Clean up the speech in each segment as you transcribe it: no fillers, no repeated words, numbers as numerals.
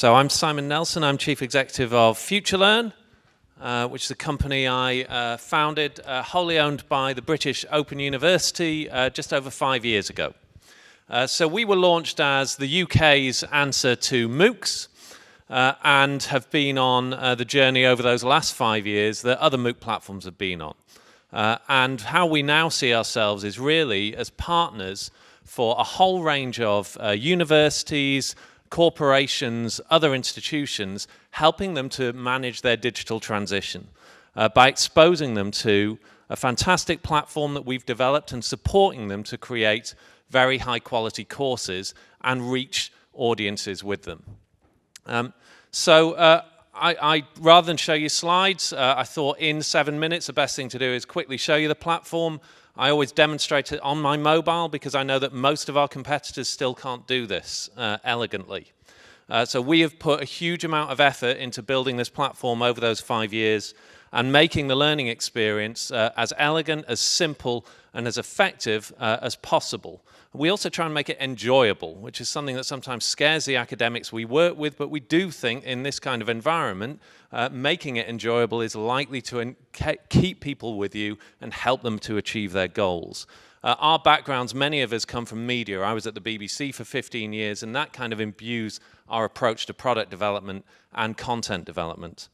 So I'm Simon Nelson. I'm Chief Executive of FutureLearn, which is a company I founded, wholly owned by the British Open University just over 5 years ago. So we were launched as the UK's answer to MOOCs and have been on the journey over those last 5 years that other MOOC platforms have been on. And how we now see ourselves is really as partners for a whole range of universities, corporations, other institutions, helping them to manage their digital transition by exposing them to a fantastic platform that we've developed and supporting them to create very high quality courses and reach audiences with them. I rather than show you slides, I thought in 7 minutes the best thing to do is quickly show you the platform. I always demonstrate it on my mobile because I know that most of our competitors still can't do this elegantly. So we have put a huge amount of effort into building this platform over those 5 years and making the learning experience as elegant, as simple, and as effective as possible. We also try and make it enjoyable, which is something that sometimes scares the academics we work with, but we do think in this kind of environment, making it enjoyable is likely to keep people with you and help them to achieve their goals. Our backgrounds, many of us come from media. I was at the BBC for 15 years, and that kind of imbues our approach to product development and content development.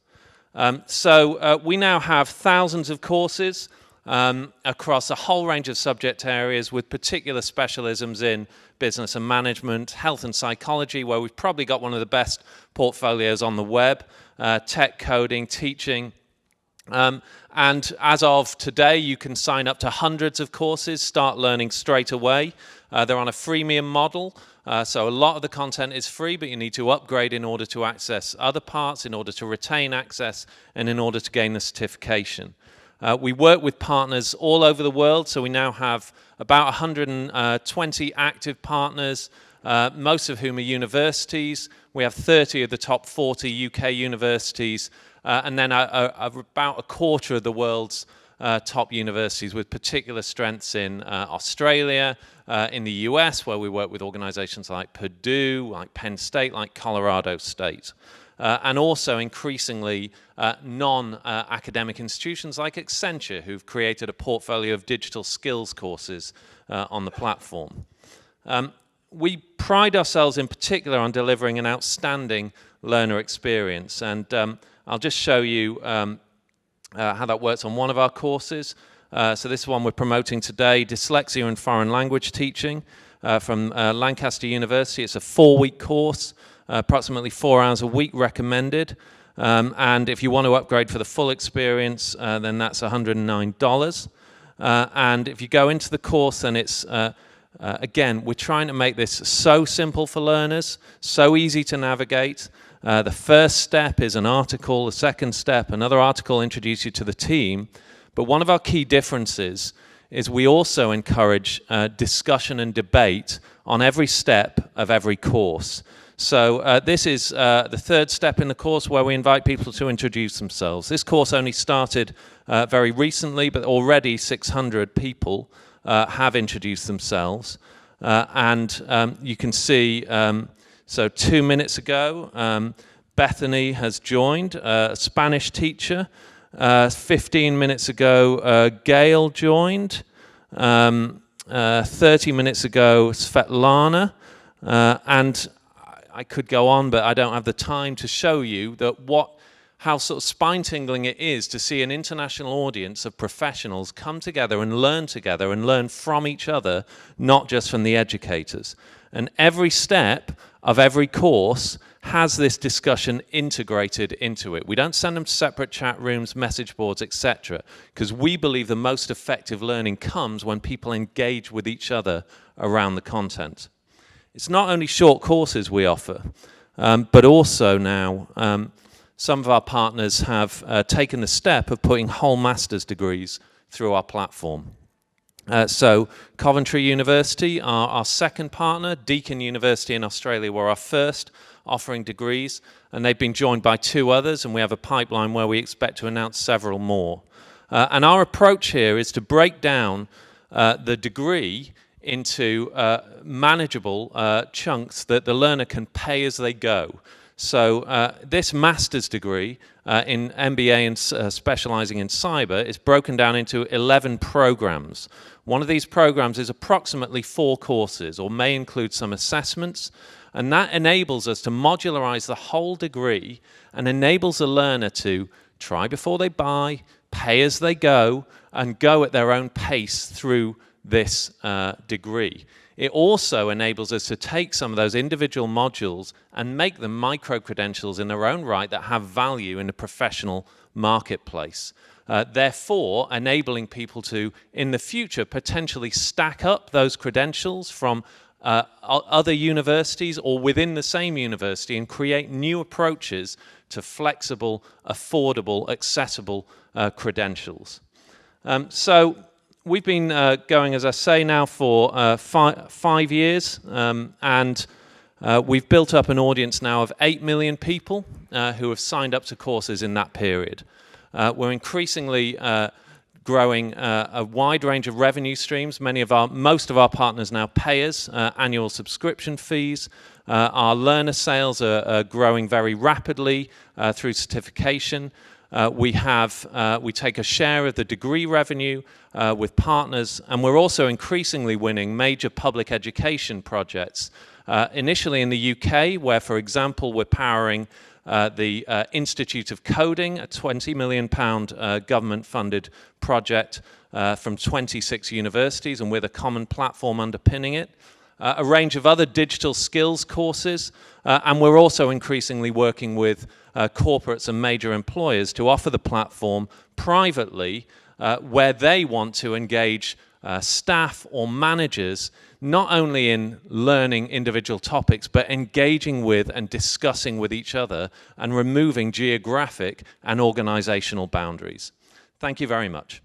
We now have thousands of courses across a whole range of subject areas with particular specialisms in business and management, health and psychology, where we've probably got one of the best portfolios on the web, tech coding, teaching. And as of today, you can sign up to hundreds of courses, start learning straight away. They're on a freemium model, so a lot of the content is free, but you need to upgrade in order to access other parts, in order to retain access, and in order to gain the certification. We work with partners all over the world, so we now have about 120 active partners, most of whom are universities. We have 30 of the top 40 UK universities, and then about a quarter of the world's top universities with particular strengths in Australia, in the US, where we work with organizations like Purdue, like Penn State, like Colorado State. And also increasingly non-academic institutions like Accenture, who've created a portfolio of digital skills courses on the platform. We pride ourselves in particular on delivering an outstanding learner experience, and I'll just show you how that works on one of our courses. So this one we're promoting today, Dyslexia and Foreign Language Teaching from Lancaster University. It's a 4-week course. Approximately 4 hours a week recommended, and if you want to upgrade for the full experience, then that's $109. And if you go into the course, then it's again, we're trying to make this so simple for learners, so easy to navigate. The first step is an article. The second step, another article, introduce you to the team. But one of our key differences is we also encourage discussion and debate on every step of every course. So this is the third step in the course where we invite people to introduce themselves. This course only started very recently, but already 600 people have introduced themselves. You can see, so 2 minutes ago, Bethany has joined, a Spanish teacher. 15 minutes ago, Gail joined. 30 minutes ago, Svetlana. And I could go on, but I don't have the time to show you that how sort of spine-tingling it is to see an international audience of professionals come together and learn from each other, not just from the educators. And every step of every course has this discussion integrated into it. We don't send them to separate chat rooms, message boards, etc., because we believe the most effective learning comes when people engage with each other around the content. It's not only short courses we offer, but also now some of our partners have taken the step of putting whole master's degrees through our platform. So Coventry University are our second partner. Deakin University in Australia were our first, offering degrees, and they've been joined by 2 others, and we have a pipeline where we expect to announce several more. And our approach here is to break down the degree into manageable chunks that the learner can pay as they go. So this master's degree in MBA and specializing in cyber is broken down into 11 programs. One of these programs is approximately 4 courses, or may include some assessments, and that enables us to modularize the whole degree and enables a learner to try before they buy, pay as they go, and go at their own pace through this degree. It also enables us to take some of those individual modules and make them micro-credentials in their own right that have value in the professional marketplace. Therefore, enabling people to, in the future, potentially stack up those credentials from other universities or within the same university and create new approaches to flexible, affordable, accessible credentials. So we've been going, as I say, now for 5 years, and we've built up an audience now of 8 million people who have signed up to courses in that period. We're increasingly growing a wide range of revenue streams. Most of our partners now pay us annual subscription fees. Our learner sales are growing very rapidly through certification. We take a share of the degree revenue with partners, and we're also increasingly winning major public education projects. Initially in the UK, where, for example, we're powering the Institute of Coding, a £20 million government-funded project from 26 universities, and with a common platform underpinning it. A range of other digital skills courses, and we're also increasingly working with corporates and major employers to offer the platform privately where they want to engage staff or managers not only in learning individual topics, but engaging with and discussing with each other and removing geographic and organizational boundaries. Thank you very much.